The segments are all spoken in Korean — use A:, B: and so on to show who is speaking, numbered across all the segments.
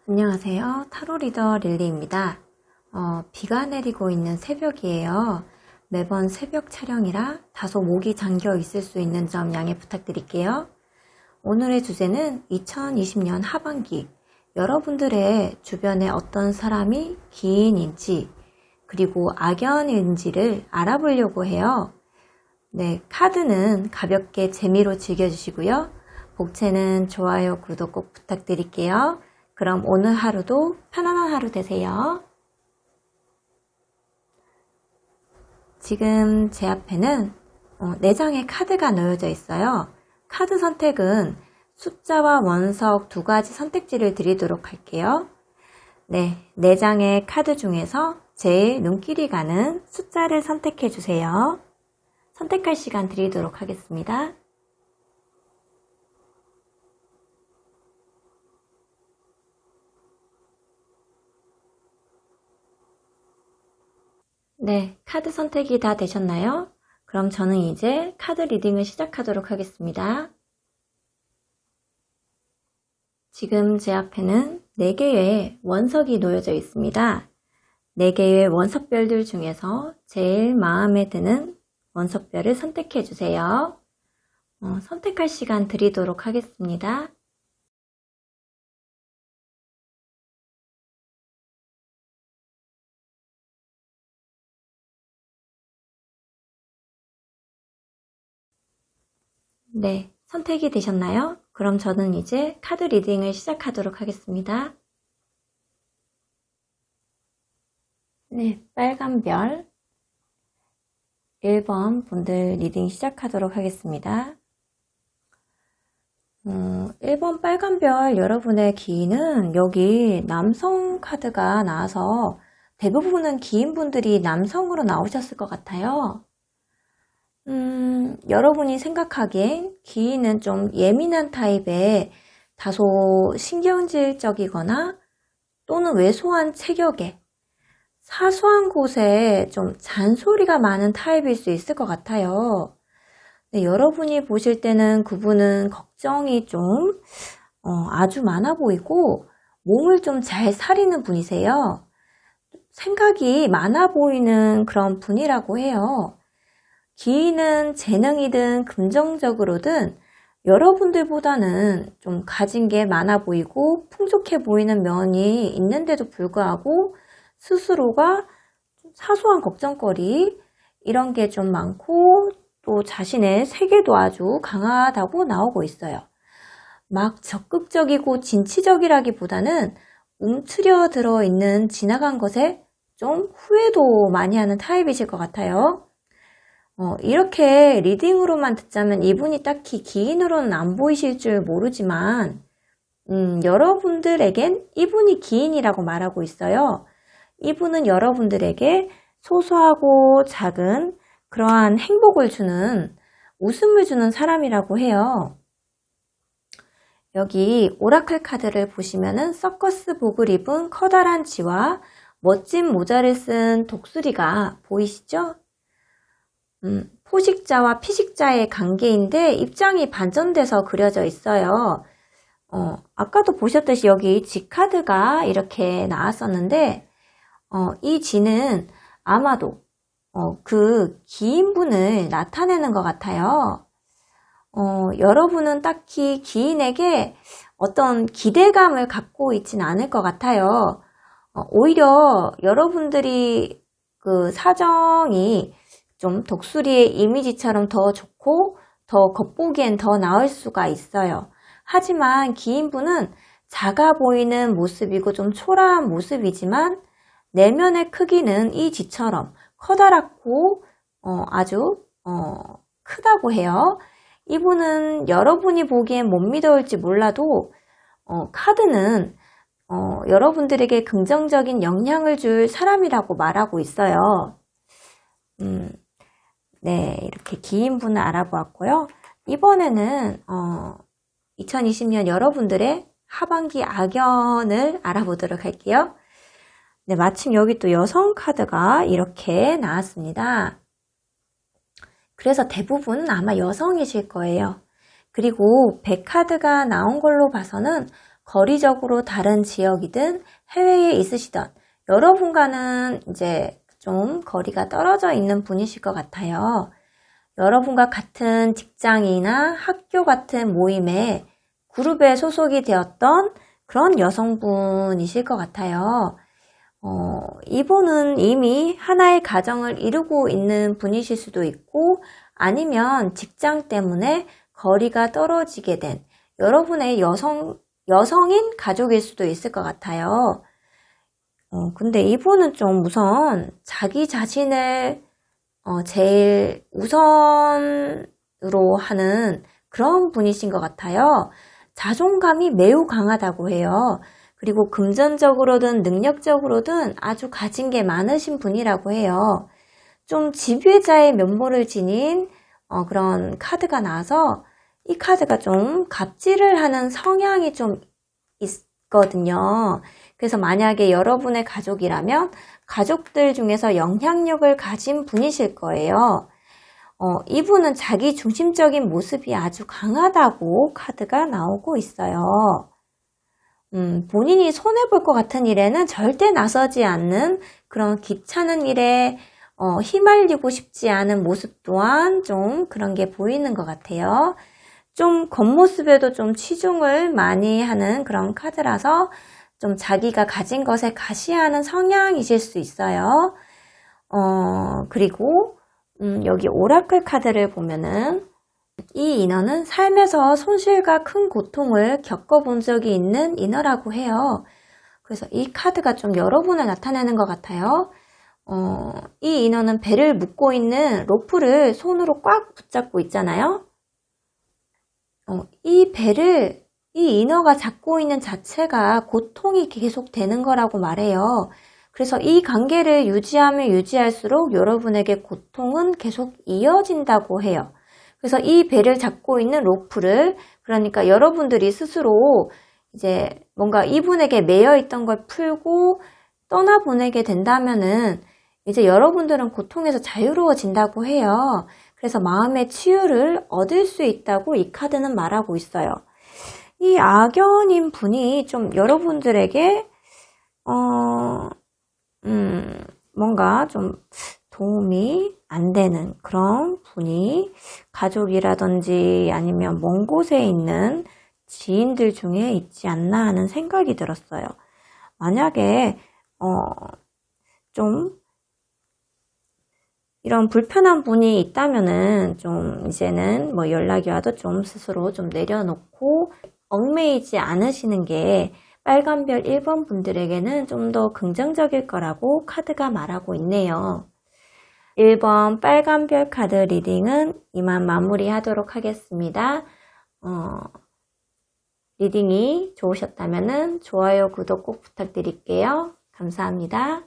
A: 안녕하세요. 타로 리더 릴리입니다. 비가 내리고 있는 새벽이에요. 매번 새벽 촬영이라 다소 목이 잠겨 있을 수 있는 점 양해 부탁드릴게요. 오늘의 주제는 2020년 하반기 여러분들의 주변에 어떤 사람이 기인인지 그리고 악연인지를 알아보려고 해요. 네, 카드는 가볍게 재미로 즐겨주시고요. 복채는 좋아요, 구독 꼭 부탁드릴게요. 그럼 오늘 하루도 편안한 하루 되세요. 지금 제 앞에는 4장의 카드가 놓여져 있어요. 카드 선택은 숫자와 원석 두 가지 선택지를 드리도록 할게요. 네, 4장의 카드 중에서 제일 눈길이 가는 숫자를 선택해 주세요. 선택할 시간 드리도록 하겠습니다. 네, 카드 선택이 다 되셨나요? 그럼 저는 이제 카드 리딩을 시작하도록 하겠습니다. 지금 제 앞에는 4개의 원석이 놓여져 있습니다. 4개의 원석별들 중에서 제일 마음에 드는 원석별을 선택해 주세요. 선택할 시간 드리도록 하겠습니다. 네, 선택이 되셨나요? 그럼 저는 이제 카드 리딩을 시작하도록 하겠습니다. 네, 빨간 별 1번 분들 리딩 시작하도록 하겠습니다. 1번 빨간 별 여러분의 기인은 여기 남성 카드가 나와서 대부분은 기인분들이 남성으로 나오셨을 것 같아요. 여러분이 생각하기엔 기인은 좀 예민한 타입의 다소 신경질적이거나 또는 왜소한 체격에 사소한 곳에 좀 잔소리가 많은 타입일 수 있을 것 같아요. 네, 여러분이 보실 때는 그분은 걱정이 좀 아주 많아 보이고 몸을 좀 잘 사리는 분이세요. 생각이 많아 보이는 그런 분이라고 해요. 기인은 재능이든 금전적으로든 여러분들보다는 좀 가진 게 많아 보이고 풍족해 보이는 면이 있는데도 불구하고 스스로가 사소한 걱정거리 이런 게 좀 많고 또 자신의 세계도 아주 강하다고 나오고 있어요. 막 적극적이고 진취적이라기보다는 움츠려 들어있는 지나간 것에 좀 후회도 많이 하는 타입이실 것 같아요. 이렇게 리딩으로만 듣자면 이분이 딱히 기인으로는 안 보이실 줄 모르지만 여러분들에겐 이분이 기인이라고 말하고 있어요. 이분은 여러분들에게 소소하고 작은 그러한 행복을 주는 웃음을 주는 사람이라고 해요. 여기 오라클 카드를 보시면은 서커스복을 입은 커다란 쥐와 멋진 모자를 쓴 독수리가 보이시죠? 포식자와 피식자의 관계인데 입장이 반전돼서 그려져 있어요. 아까도 보셨듯이 여기 쥐 카드가 이렇게 나왔었는데 이 쥐는 아마도 그 기인분을 나타내는 것 같아요. 여러분은 딱히 기인에게 어떤 기대감을 갖고 있진 않을 것 같아요. 오히려 여러분들이 그 사정이 좀 독수리의 이미지처럼 더 좋고 더 겉보기엔 더 나을 수가 있어요. 하지만 기인분은 작아 보이는 모습이고 좀 초라한 모습이지만 내면의 크기는 이 쥐처럼 커다랗고 아주 크다고 해요. 이분은 여러분이 보기엔 못 믿어올지 몰라도 카드는 여러분들에게 긍정적인 영향을 줄 사람이라고 말하고 있어요. 네, 이렇게 기인분을 알아보았고요. 이번에는 2020년 여러분들의 하반기 악연을 알아보도록 할게요. 네, 마침 여기 또 여성 카드가 이렇게 나왔습니다. 그래서 대부분은 아마 여성이실 거예요. 그리고 100카드가 나온 걸로 봐서는 거리적으로 다른 지역이든 해외에 있으시던 여러분과는 이제 좀 거리가 떨어져 있는 분이실 것 같아요. 여러분과 같은 직장이나 학교 같은 모임에 그룹에 소속이 되었던 그런 여성분이실 것 같아요. 이분은 이미 하나의 가정을 이루고 있는 분이실 수도 있고 아니면 직장 때문에 거리가 떨어지게 된 여러분의 여성인 가족일 수도 있을 것 같아요. 근데 이분은 좀 우선 자기 자신을 제일 우선으로 하는 그런 분이신 것 같아요. 자존감이 매우 강하다고 해요. 그리고 금전적으로든 능력적으로든 아주 가진 게 많으신 분이라고 해요. 좀 지배자의 면모를 지닌 그런 카드가 나와서 이 카드가 좀 갑질을 하는 성향이 좀 있거든요. 그래서 만약에 여러분의 가족이라면 가족들 중에서 영향력을 가진 분이실 거예요. 이분은 자기 중심적인 모습이 아주 강하다고 카드가 나오고 있어요. 본인이 손해볼 것 같은 일에는 절대 나서지 않는 그런 귀찮은 일에 휘말리고 싶지 않은 모습 또한 좀 그런 게 보이는 것 같아요. 좀 겉모습에도 좀 치중을 많이 하는 그런 카드라서 좀 자기가 가진 것에 가시하는 성향이실 수 있어요. 그리고 여기 오라클 카드를 보면은 이 인어는 삶에서 손실과 큰 고통을 겪어본 적이 있는 인어라고 해요. 그래서 이 카드가 좀 여러분을 나타내는 것 같아요. 이 인어는 배를 묶고 있는 로프를 손으로 꽉 붙잡고 있잖아요. 이 배를 이 인어가 잡고 있는 자체가 고통이 계속 되는 거라고 말해요. 그래서 이 관계를 유지하면 유지할수록 여러분에게 고통은 계속 이어진다고 해요. 그래서 이 배를 잡고 있는 로프를 그러니까 여러분들이 스스로 이제 뭔가 이분에게 매여 있던 걸 풀고 떠나보내게 된다면은 이제 여러분들은 고통에서 자유로워진다고 해요. 그래서 마음의 치유를 얻을 수 있다고 이 카드는 말하고 있어요. 이 악연인 분이 좀 여러분들에게 뭔가 좀 도움이 안 되는 그런 분이 가족이라든지 아니면 먼 곳에 있는 지인들 중에 있지 않나 하는 생각이 들었어요. 만약에 좀 이런 불편한 분이 있다면은 좀 이제는 뭐 연락이 와도 좀 스스로 좀 내려놓고 얽매이지 않으시는 게 빨간별 1번 분들에게는 좀 더 긍정적일 거라고 카드가 말하고 있네요. 1번 빨간별 카드 리딩은 이만 마무리하도록 하겠습니다. 리딩이 좋으셨다면 좋아요, 구독 꼭 부탁드릴게요. 감사합니다.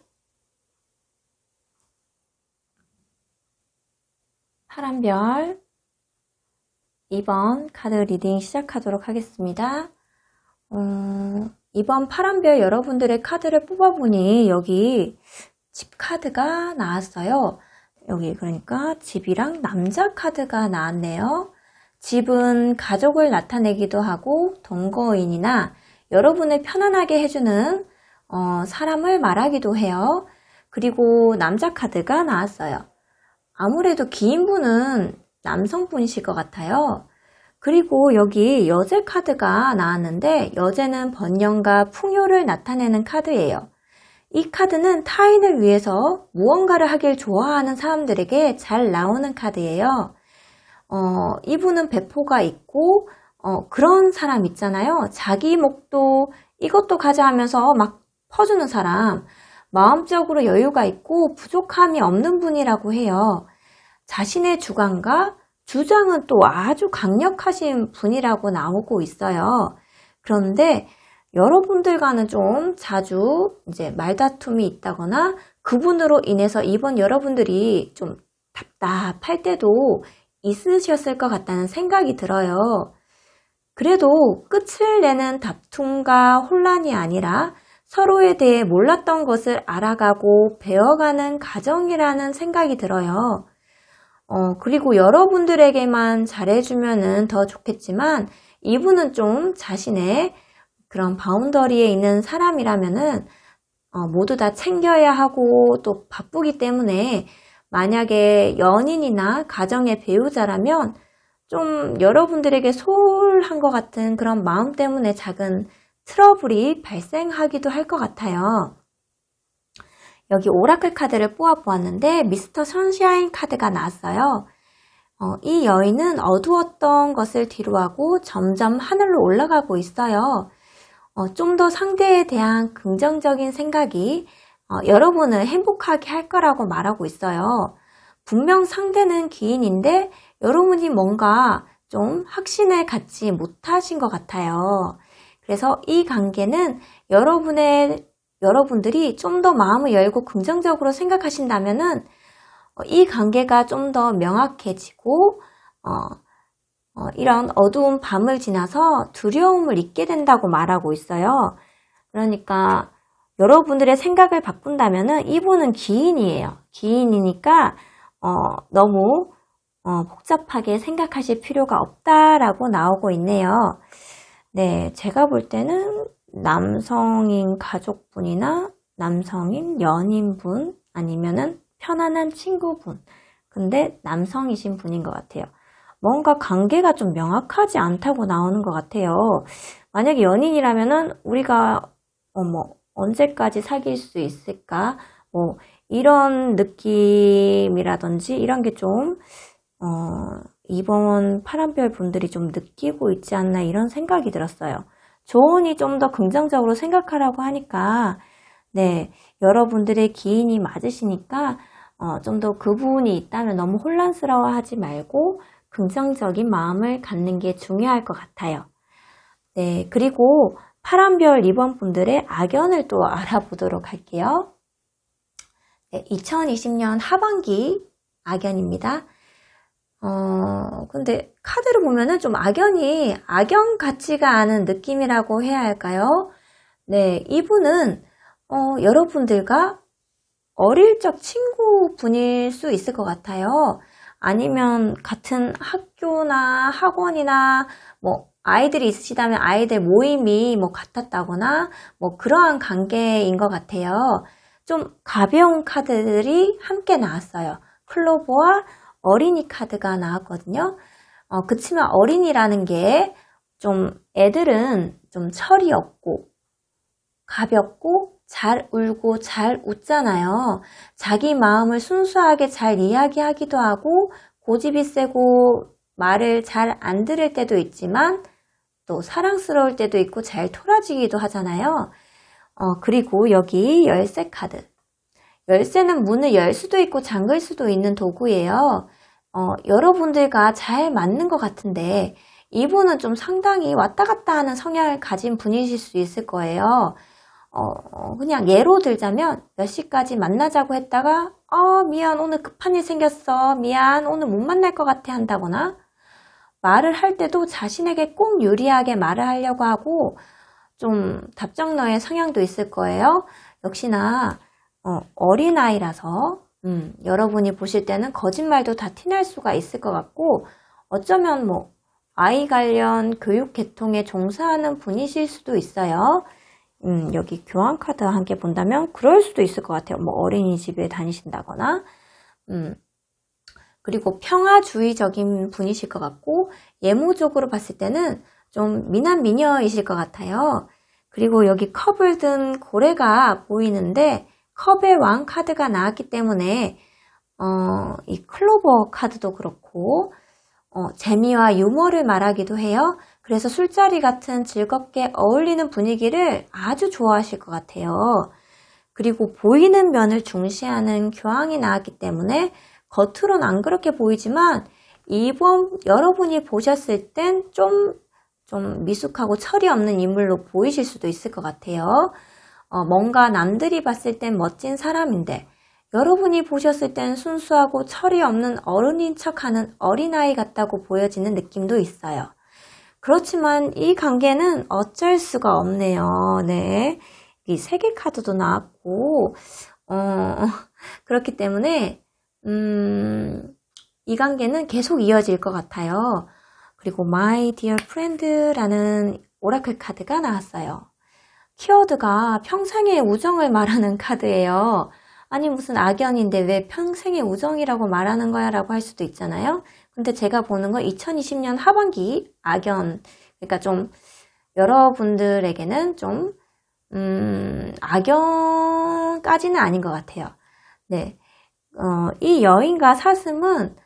A: 파란별 2번 카드 리딩 시작하도록 하겠습니다. 이번 파란별 여러분들의 카드를 뽑아보니 여기 집 카드가 나왔어요. 여기 그러니까 집이랑 남자 카드가 나왔네요. 집은 가족을 나타내기도 하고 동거인이나 여러분을 편안하게 해주는 사람을 말하기도 해요. 그리고 남자 카드가 나왔어요. 아무래도 기인분은 남성분이실 것 같아요. 그리고 여기 여제 카드가 나왔는데 여제는 번영과 풍요를 나타내는 카드예요. 이 카드는 타인을 위해서 무언가를 하길 좋아하는 사람들에게 잘 나오는 카드예요. 이분은 배포가 있고 그런 사람 있잖아요. 자기 목도 이것도 가자 하면서 막 퍼주는 사람, 마음적으로 여유가 있고 부족함이 없는 분이라고 해요. 자신의 주관과 주장은 또 아주 강력하신 분이라고 나오고 있어요. 그런데 여러분들과는 좀 자주 이제 말다툼이 있다거나 그분으로 인해서 이번 여러분들이 좀 답답할 때도 있으셨을 것 같다는 생각이 들어요. 그래도 끝을 내는 다툼과 혼란이 아니라 서로에 대해 몰랐던 것을 알아가고 배워가는 과정이라는 생각이 들어요. 그리고 여러분들에게만 잘해주면은 더 좋겠지만 이분은 좀 자신의 그런 바운더리에 있는 사람이라면은 모두 다 챙겨야 하고 또 바쁘기 때문에 만약에 연인이나 가정의 배우자라면 좀 여러분들에게 소홀한 것 같은 그런 마음 때문에 작은 트러블이 발생하기도 할 것 같아요. 여기 오라클 카드를 뽑아보았는데 미스터 선샤인 카드가 나왔어요. 이 여인은 어두웠던 것을 뒤로하고 점점 하늘로 올라가고 있어요. 좀 더 상대에 대한 긍정적인 생각이 여러분을 행복하게 할 거라고 말하고 있어요. 분명 상대는 기인인데 여러분이 뭔가 좀 확신을 갖지 못하신 것 같아요. 그래서 이 관계는 여러분들이 좀 더 마음을 열고 긍정적으로 생각하신다면은 이 관계가 좀 더 명확해지고 이런 어두운 밤을 지나서 두려움을 잊게 된다고 말하고 있어요. 그러니까 여러분들의 생각을 바꾼다면은 이분은 기인이에요. 기인이니까 너무 복잡하게 생각하실 필요가 없다라고 나오고 있네요. 네, 제가 볼 때는 남성인 가족분이나 남성인 연인분 아니면은 편안한 친구분. 근데 남성이신 분인 것 같아요. 뭔가 관계가 좀 명확하지 않다고 나오는 것 같아요. 만약에 연인이라면은 우리가 언제까지 사귈 수 있을까? 이런 느낌이라든지 이런 게 좀 이번 파란별 분들이 좀 느끼고 있지 않나 이런 생각이 들었어요. 조언이 좀 더 긍정적으로 생각하라고 하니까 네, 여러분들의 기인이 맞으시니까 좀 더 그 부분이 있다면 너무 혼란스러워하지 말고 긍정적인 마음을 갖는 게 중요할 것 같아요. 네, 그리고 파란별 2번 분들의 악연을 또 알아보도록 할게요. 네, 2020년 하반기 악연입니다. 근데 카드를 보면은 좀 악연 같지가 않은 느낌이라고 해야 할까요? 네, 이분은 여러분들과 어릴 적 친구분일 수 있을 것 같아요. 아니면 같은 학교나 학원이나 아이들이 있으시다면 아이들 모임이 같았다거나 그러한 관계인 것 같아요. 좀 가벼운 카드들이 함께 나왔어요. 클로버와 어린이 카드가 나왔거든요. 그치만 어린이라는 게 좀 애들은 좀 철이 없고 가볍고 잘 울고 잘 웃잖아요. 자기 마음을 순수하게 잘 이야기하기도 하고 고집이 세고 말을 잘 안 들을 때도 있지만 또 사랑스러울 때도 있고 잘 토라지기도 하잖아요. 그리고 여기 열쇠 카드. 열쇠는 문을 열 수도 있고 잠글 수도 있는 도구예요. 여러분들과 잘 맞는 것 같은데 이분은 좀 상당히 왔다 갔다 하는 성향을 가진 분이실 수 있을 거예요. 그냥 예로 들자면 몇 시까지 만나자고 했다가 미안 오늘 급한 일 생겼어 미안 오늘 못 만날 것 같아 한다거나 말을 할 때도 자신에게 꼭 유리하게 말을 하려고 하고 좀 답정너의 성향도 있을 거예요. 역시나 어린아이라서 여러분이 보실 때는 거짓말도 다 티날 수가 있을 것 같고 어쩌면 아이 관련 교육 계통에 종사하는 분이실 수도 있어요. 여기 교환 카드와 함께 본다면 그럴 수도 있을 것 같아요. 어린이집에 다니신다거나 그리고 평화주의적인 분이실 것 같고 예모적으로 봤을 때는 좀 미남 미녀이실 것 같아요. 그리고 여기 컵을 든 고래가 보이는데 컵의 왕 카드가 나왔기 때문에 이 클로버 카드도 그렇고 재미와 유머를 말하기도 해요. 그래서 술자리 같은 즐겁게 어울리는 분위기를 아주 좋아하실 것 같아요. 그리고 보이는 면을 중시하는 교황이 나왔기 때문에 겉으로는 안 그렇게 보이지만 여러분이 보셨을 땐 좀 미숙하고 철이 없는 인물로 보이실 수도 있을 것 같아요. 뭔가 남들이 봤을 땐 멋진 사람인데 여러분이 보셨을 땐 순수하고 철이 없는 어른인 척하는 어린아이 같다고 보여지는 느낌도 있어요. 그렇지만 이 관계는 어쩔 수가 없네요. 네. 이 세계 카드도 나왔고, 그렇기 때문에, 이 관계는 계속 이어질 것 같아요. 그리고 My Dear Friend라는 오라클 카드가 나왔어요. 키워드가 평생의 우정을 말하는 카드예요. 아니 무슨 악연인데 왜 평생의 우정이라고 말하는 거야 라고 할 수도 있잖아요. 근데 제가 보는 건 2020년 하반기 악연, 그러니까 좀 여러분들에게는 좀 악연까지는 아닌 것 같아요. 네, 이 여인과 사슴은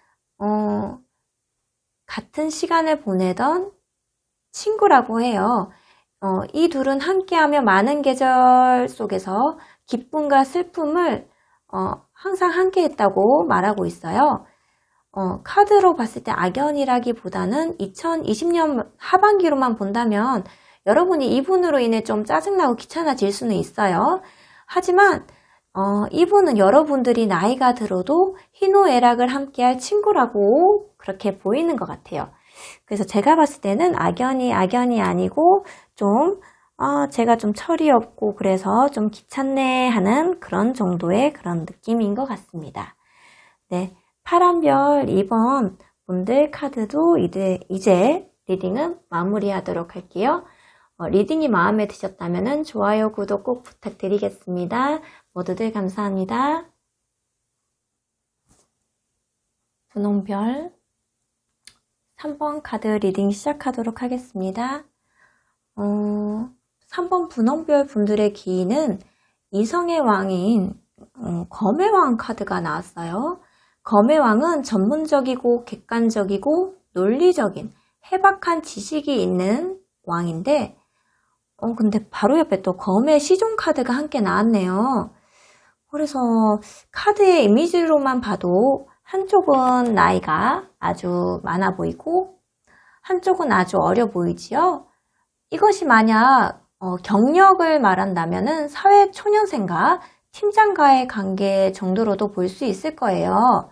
A: 같은 시간을 보내던 친구라고 해요. 이 둘은 함께하며 많은 계절 속에서 기쁨과 슬픔을 항상 함께했다고 말하고 있어요. 카드로 봤을 때 악연이라기보다는 2020년 하반기로만 본다면 여러분이 이분으로 인해 좀 짜증나고 귀찮아질 수는 있어요. 하지만 이분은 여러분들이 나이가 들어도 희노애락을 함께할 친구라고 그렇게 보이는 것 같아요. 그래서 제가 봤을 때는 악연이 아니고 좀 제가 좀 철이 없고 그래서 좀 귀찮네 하는 그런 정도의 그런 느낌인 것 같습니다. 네, 파란별 2번 분들 카드도 이제 리딩은 마무리하도록 할게요. 리딩이 마음에 드셨다면 좋아요, 구독 꼭 부탁드리겠습니다. 모두들 감사합니다. 분홍별 3번 카드 리딩 시작하도록 하겠습니다. 3번 분홍별 분들의 기인은 이성의 왕인 검의 왕 카드가 나왔어요. 검의 왕은 전문적이고 객관적이고 논리적인 해박한 지식이 있는 왕인데 근데 바로 옆에 또 검의 시종 카드가 함께 나왔네요. 그래서 카드의 이미지로만 봐도 한쪽은 나이가 아주 많아 보이고 한쪽은 아주 어려 보이지요. 이것이 만약 경력을 말한다면은 사회 초년생과 팀장과의 관계 정도로도 볼 수 있을 거예요.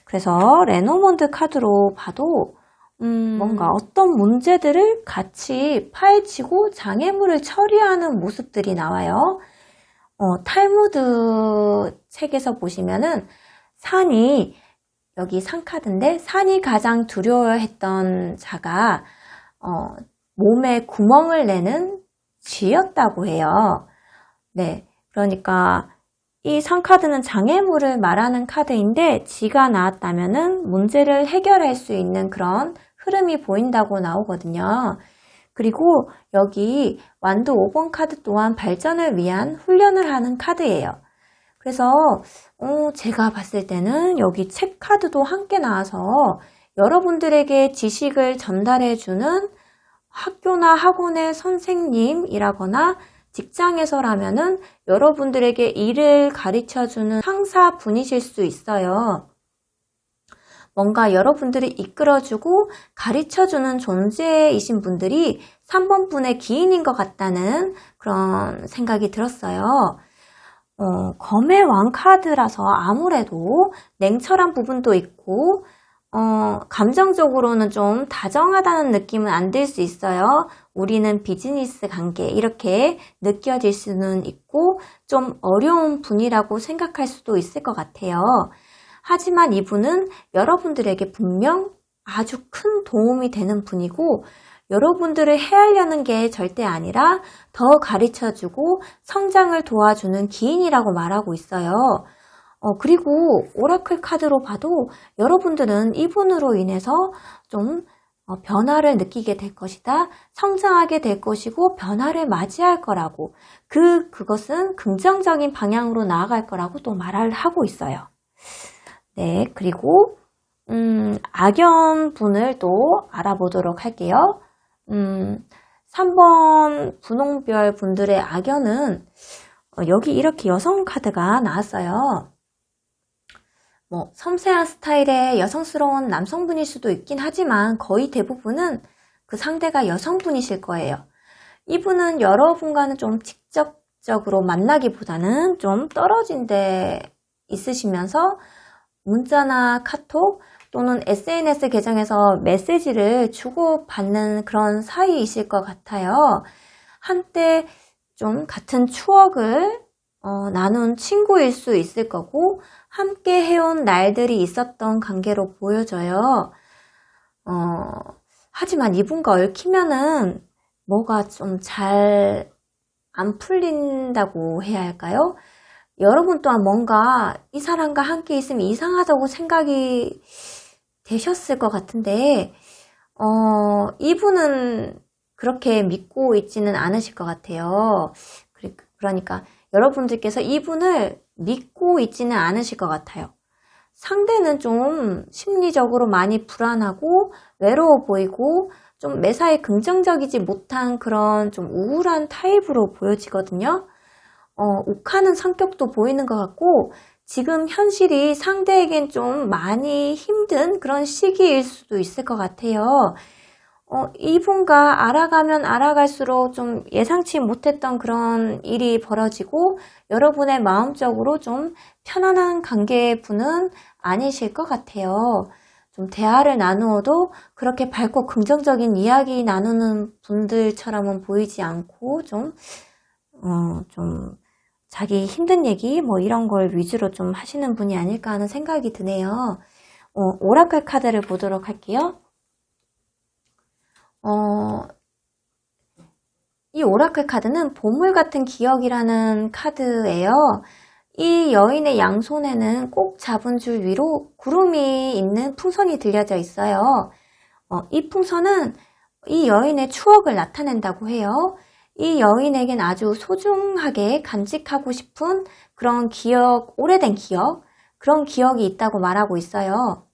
A: 그래서 레노먼드 카드로 봐도 뭔가 어떤 문제들을 같이 파헤치고 장애물을 처리하는 모습들이 나와요. 탈무드 책에서 보시면은 산이, 여기 산 카드인데 산이 가장 두려워했던 자가 몸에 구멍을 내는 쥐였다고 해요. 네, 그러니까 이 산 카드는 장애물을 말하는 카드인데 쥐가 나왔다면은 문제를 해결할 수 있는 그런 흐름이 보인다고 나오거든요. 그리고 여기 완도 5번 카드 또한 발전을 위한 훈련을 하는 카드예요. 그래서 제가 봤을 때는 여기 책 카드도 함께 나와서 여러분들에게 지식을 전달해주는 학교나 학원의 선생님이라거나 직장에서라면은 여러분들에게 일을 가르쳐주는 상사 분이실 수 있어요. 뭔가 여러분들이 이끌어주고 가르쳐주는 존재이신 분들이 3번 분의 기인인 것 같다는 그런 생각이 들었어요. 검의 왕 카드라서 아무래도 냉철한 부분도 있고 감정적으로는 좀 다정하다는 느낌은 안 들 수 있어요. 우리는 비즈니스 관계 이렇게 느껴질 수는 있고 좀 어려운 분이라고 생각할 수도 있을 것 같아요. 하지만 이분은 여러분들에게 분명 아주 큰 도움이 되는 분이고 여러분들을 해하려는 게 절대 아니라 더 가르쳐주고 성장을 도와주는 기인이라고 말하고 있어요. 그리고 오라클 카드로 봐도 여러분들은 이분으로 인해서 좀 변화를 느끼게 될 것이다. 성장하게 될 것이고 변화를 맞이할 거라고 그것은 긍정적인 방향으로 나아갈 거라고 또 말을 하고 있어요. 네, 그리고 악연 분을 또 알아보도록 할게요. 3번 분홍별 분들의 악연은 여기 이렇게 여성 카드가 나왔어요. 섬세한 스타일의 여성스러운 남성분일 수도 있긴 하지만 거의 대부분은 그 상대가 여성분이실 거예요. 이분은 여러분과는 좀 직접적으로 만나기보다는 좀 떨어진 데 있으시면서 문자나 카톡 또는 SNS 계정에서 메시지를 주고받는 그런 사이이실 것 같아요. 한때 좀 같은 추억을 나눈 친구일 수 있을 거고 함께 해온 날들이 있었던 관계로 보여져요. 하지만 이분과 얽히면은 뭐가 좀 잘 안 풀린다고 해야 할까요? 여러분 또한 뭔가 이 사람과 함께 있으면 이상하다고 생각이 되셨을 것 같은데, 이분은 그렇게 믿고 있지는 않으실 것 같아요. 그러니까 여러분들께서 이분을 믿고 있지는 않으실 것 같아요. 상대는 좀 심리적으로 많이 불안하고 외로워 보이고 좀 매사에 긍정적이지 못한 그런 좀 우울한 타입으로 보여지거든요. 욱하는 성격도 보이는 것 같고 지금 현실이 상대에겐 좀 많이 힘든 그런 시기일 수도 있을 것 같아요. 이분과 알아가면 알아갈수록 좀 예상치 못했던 그런 일이 벌어지고 여러분의 마음적으로 좀 편안한 관계분은 아니실 것 같아요. 좀 대화를 나누어도 그렇게 밝고 긍정적인 이야기 나누는 분들처럼은 보이지 않고 좀 자기 힘든 얘기 뭐 이런 걸 위주로 좀 하시는 분이 아닐까 하는 생각이 드네요. 오라클 카드를 보도록 할게요. 이 오라클 카드는 보물 같은 기억이라는 카드예요. 이 여인의 양손에는 꼭 잡은 줄 위로 구름이 있는 풍선이 들려져 있어요. 이 풍선은 이 여인의 추억을 나타낸다고 해요. 이 여인에겐 아주 소중하게 간직하고 싶은 그런 기억, 오래된 기억, 그런 기억이 있다고 말하고 있어요.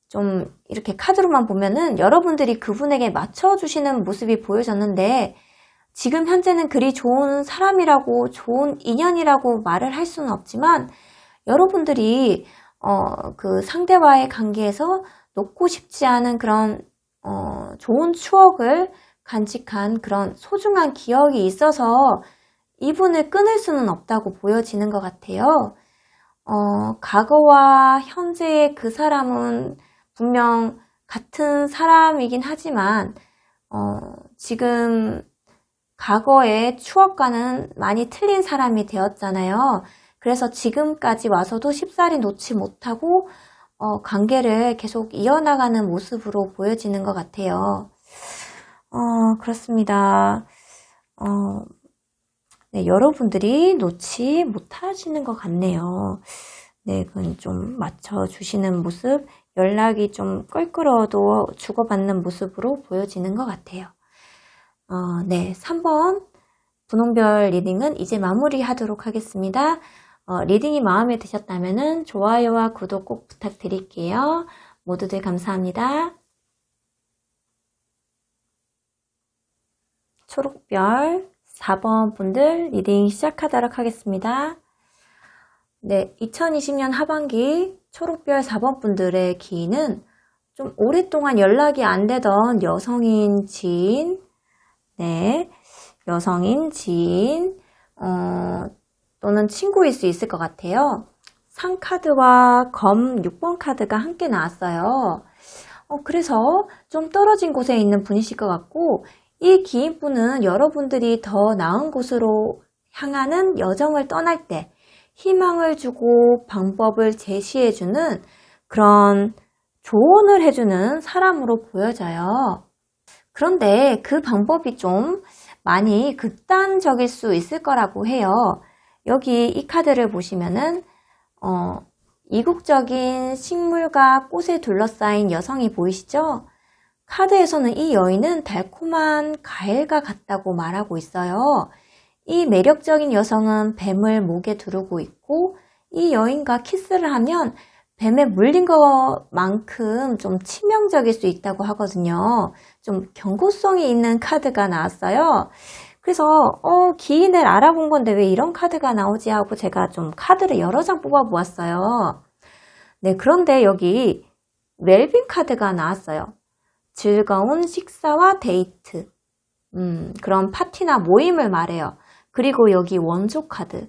A: 좀 이렇게 카드로만 보면은 여러분들이 그분에게 맞춰주시는 모습이 보여졌는데 지금 현재는 그리 좋은 사람이라고 좋은 인연이라고 말을 할 수는 없지만 여러분들이 그 상대와의 관계에서 놓고 싶지 않은 그런 좋은 추억을 간직한 그런 소중한 기억이 있어서 이분을 끊을 수는 없다고 보여지는 것 같아요. 과거와 현재의 그 사람은 분명 같은 사람이긴 하지만 지금 과거의 추억과는 많이 틀린 사람이 되었잖아요. 그래서 지금까지 와서도 쉽사리 놓지 못하고 관계를 계속 이어나가는 모습으로 보여지는 것 같아요. 그렇습니다. 네, 여러분들이 놓지 못하시는 것 같네요. 네, 그건 좀 맞춰주시는 모습, 연락이 좀 껄끄러워도 주고받는 모습으로 보여지는 것 같아요. 네, 3번 분홍별 리딩은 이제 마무리하도록 하겠습니다. 리딩이 마음에 드셨다면 좋아요와 구독 꼭 부탁드릴게요. 모두들 감사합니다. 초록별 4번 분들 리딩 시작하도록 하겠습니다. 네, 2020년 하반기 초록별 4번 분들의 기인은 좀 오랫동안 연락이 안 되던 여성인 지인, 네, 여성인 지인, 또는 친구일 수 있을 것 같아요. 상카드와 검 6번 카드가 함께 나왔어요. 그래서 좀 떨어진 곳에 있는 분이실 것 같고, 이 기인분은 여러분들이 더 나은 곳으로 향하는 여정을 떠날 때 희망을 주고 방법을 제시해주는 그런 조언을 해주는 사람으로 보여져요. 그런데 그 방법이 좀 많이 극단적일 수 있을 거라고 해요. 여기 이 카드를 보시면은 이국적인 식물과 꽃에 둘러싸인 여성이 보이시죠? 카드에서는 이 여인은 달콤한 과일과 같다고 말하고 있어요. 이 매력적인 여성은 뱀을 목에 두르고 있고 이 여인과 키스를 하면 뱀에 물린 것만큼 좀 치명적일 수 있다고 하거든요. 좀 경고성이 있는 카드가 나왔어요. 그래서 기인을 알아본 건데 왜 이런 카드가 나오지 하고 제가 좀 카드를 여러 장 뽑아 보았어요. 네, 그런데 여기 웰빙 카드가 나왔어요. 즐거운 식사와 데이트, 그런 파티나 모임을 말해요. 그리고 여기 원조 카드,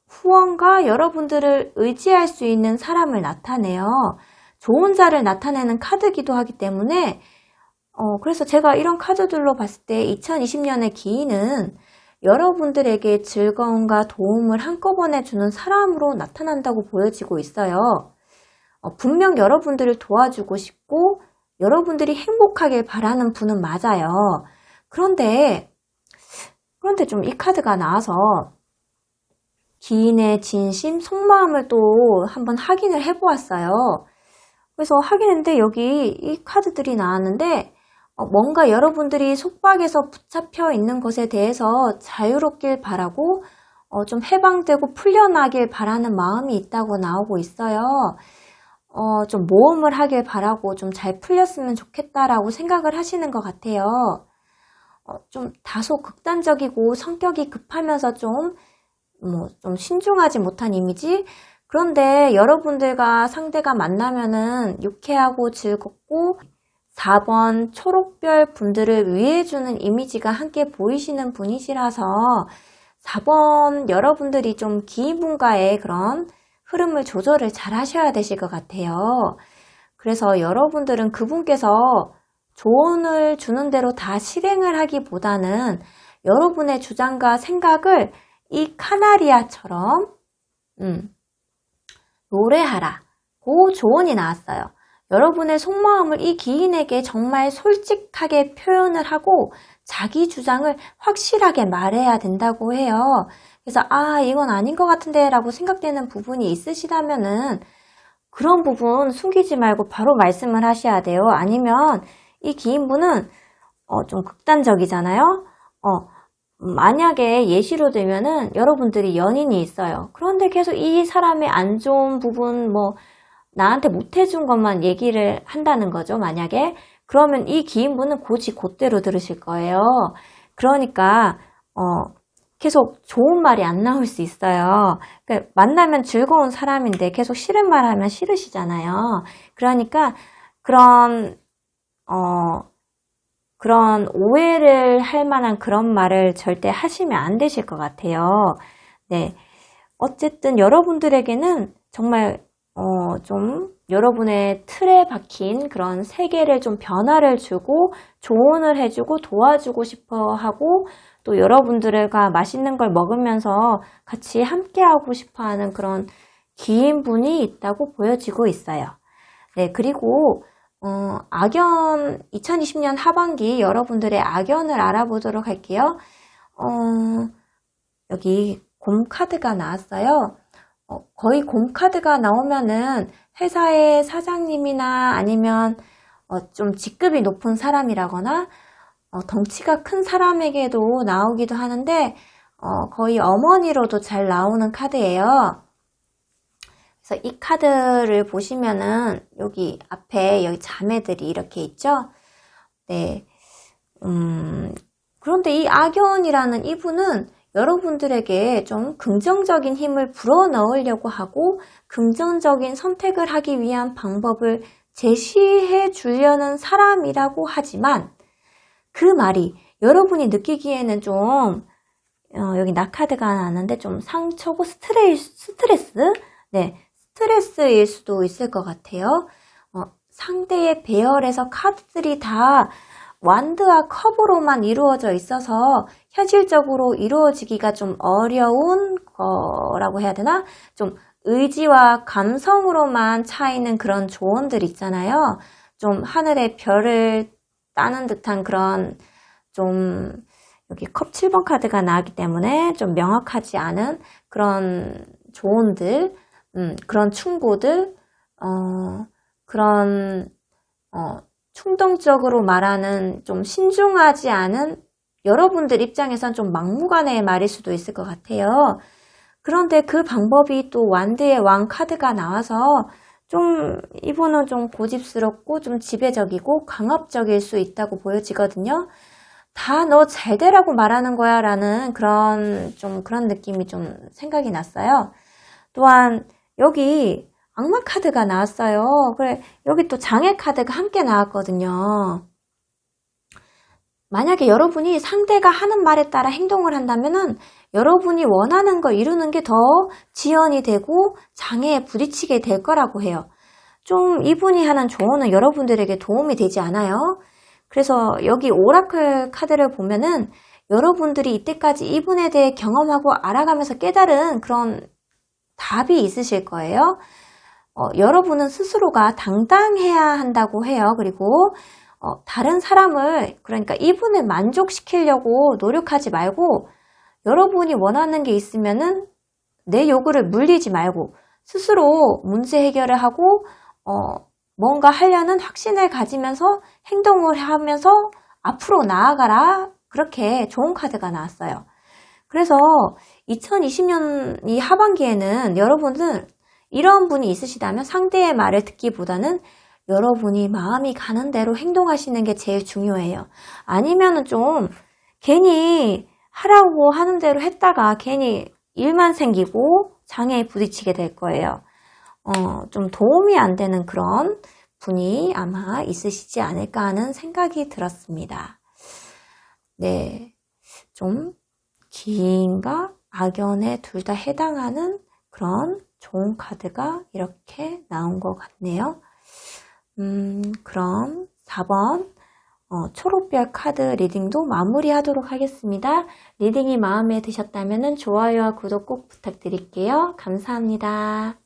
A: 후원과 여러분들을 의지할 수 있는 사람을 나타내요. 좋은 자를 나타내는 카드이기도 하기 때문에 그래서 제가 이런 카드들로 봤을 때 2020년의 기인은 여러분들에게 즐거움과 도움을 한꺼번에 주는 사람으로 나타난다고 보여지고 있어요. 분명 여러분들을 도와주고 싶고 여러분들이 행복하길 바라는 분은 맞아요. 그런데 좀 이 카드가 나와서 기인의 진심, 속마음을 또 한번 확인을 해보았어요. 그래서 확인했는데 여기 이 카드들이 나왔는데 뭔가 여러분들이 속박에서 붙잡혀 있는 것에 대해서 자유롭길 바라고 좀 해방되고 풀려나길 바라는 마음이 있다고 나오고 있어요. 좀 모험을 하길 바라고 좀 잘 풀렸으면 좋겠다라고 생각을 하시는 것 같아요. 좀 다소 극단적이고 성격이 급하면서 좀 신중하지 못한 이미지? 그런데 여러분들과 상대가 만나면은 유쾌하고 즐겁고 4번 초록별 분들을 위해주는 이미지가 함께 보이시는 분이시라서 4번 여러분들이 좀 기인분과의 그런 흐름을 조절을 잘 하셔야 되실 것 같아요. 그래서 여러분들은 그분께서 조언을 주는 대로 다 실행을 하기보다는 여러분의 주장과 생각을 이 카나리아처럼 노래하라. 그 조언이 나왔어요. 여러분의 속마음을 이 기인에게 정말 솔직하게 표현을 하고 자기 주장을 확실하게 말해야 된다고 해요. 그래서 이건 아닌 것 같은데 라고 생각되는 부분이 있으시다면은 그런 부분 숨기지 말고 바로 말씀을 하셔야 돼요. 아니면 이 기인분은 좀 극단적이잖아요. 만약에 예시로 들면은 여러분들이 연인이 있어요. 그런데 계속 이 사람의 안 좋은 부분 나한테 못해준 것만 얘기를 한다는 거죠. 만약에 그러면 이 기인분은 고지 곧대로 들으실 거예요. 그러니까 계속 좋은 말이 안 나올 수 있어요. 그러니까 만나면 즐거운 사람인데 계속 싫은 말 하면 싫으시잖아요. 그러니까 그런 오해를 할 만한 그런 말을 절대 하시면 안 되실 것 같아요. 네. 어쨌든 여러분들에게는 정말 좀 여러분의 틀에 박힌 그런 세계를 좀 변화를 주고 조언을 해주고 도와주고 싶어 하고 또 여러분들과 맛있는 걸 먹으면서 같이 함께하고 싶어 하는 그런 기인분이 있다고 보여지고 있어요. 네, 그리고 악연 2020년 하반기 여러분들의 악연을 알아보도록 할게요. 여기 곰 카드가 나왔어요. 거의 곰 카드가 나오면은 회사의 사장님이나 아니면 좀 직급이 높은 사람이라거나 덩치가 큰 사람에게도 나오기도 하는데 거의 어머니로도 잘 나오는 카드예요. 그래서 이 카드를 보시면은 여기 앞에 여기 자매들이 이렇게 있죠. 네. 그런데 이 악연이라는 이분은 여러분들에게 좀 긍정적인 힘을 불어넣으려고 하고 긍정적인 선택을 하기 위한 방법을 제시해 주려는 사람이라고 하지만 그 말이 여러분이 느끼기에는 좀 여기 낙카드가 나왔는데 좀 상처고 스트레스? 네, 스트레스일 수도 있을 것 같아요. 상대의 배열에서 카드들이 다 완드와 컵으로만 이루어져 있어서 현실적으로 이루어지기가 좀 어려운 거라고 해야 되나? 좀 의지와 감성으로만 차이는 그런 조언들 있잖아요. 좀 하늘의 별을 따는 듯한 그런 좀 여기 컵 7번 카드가 나왔기 때문에 좀 명확하지 않은 그런 조언들, 그런 충고들, 그런 충동적으로 말하는 좀 신중하지 않은 여러분들 입장에선 좀 막무가내의 말일 수도 있을 것 같아요. 그런데 그 방법이 또 완드의 왕 카드가 나와서 좀 이분은 좀 고집스럽고 좀 지배적이고 강압적일 수 있다고 보여지거든요. 다 너 잘 되라고 말하는 거야 라는 그런 느낌이 좀 생각이 났어요. 또한 여기 악마 카드가 나왔어요. 그래, 여기 또 장애 카드가 함께 나왔거든요. 만약에 여러분이 상대가 하는 말에 따라 행동을 한다면은 여러분이 원하는 걸 이루는 게 더 지연이 되고 장애에 부딪히게 될 거라고 해요. 좀 이분이 하는 조언은 여러분들에게 도움이 되지 않아요. 그래서 여기 오라클 카드를 보면은 여러분들이 이때까지 이분에 대해 경험하고 알아가면서 깨달은 그런 답이 있으실 거예요. 여러분은 스스로가 당당해야 한다고 해요. 그리고 다른 사람을, 그러니까 이분을 만족시키려고 노력하지 말고 여러분이 원하는 게 있으면은 내 요구를 물리지 말고 스스로 문제 해결을 하고 뭔가 하려는 확신을 가지면서 행동을 하면서 앞으로 나아가라. 그렇게 좋은 카드가 나왔어요. 그래서 2020년 이 하반기에는 여러분은 이런 분이 있으시다면 상대의 말을 듣기보다는 여러분이 마음이 가는 대로 행동하시는 게 제일 중요해요. 아니면은 좀 괜히 하라고 하는 대로 했다가 괜히 일만 생기고 장애에 부딪히게 될 거예요. 좀 도움이 안 되는 그런 분이 아마 있으시지 않을까 하는 생각이 들었습니다. 네, 좀 기인과 악연에 둘 다 해당하는 그런 좋은 카드가 이렇게 나온 것 같네요. 그럼 4번 초록별 카드 리딩도 마무리하도록 하겠습니다. 리딩이 마음에 드셨다면 좋아요와 구독 꼭 부탁드릴게요. 감사합니다.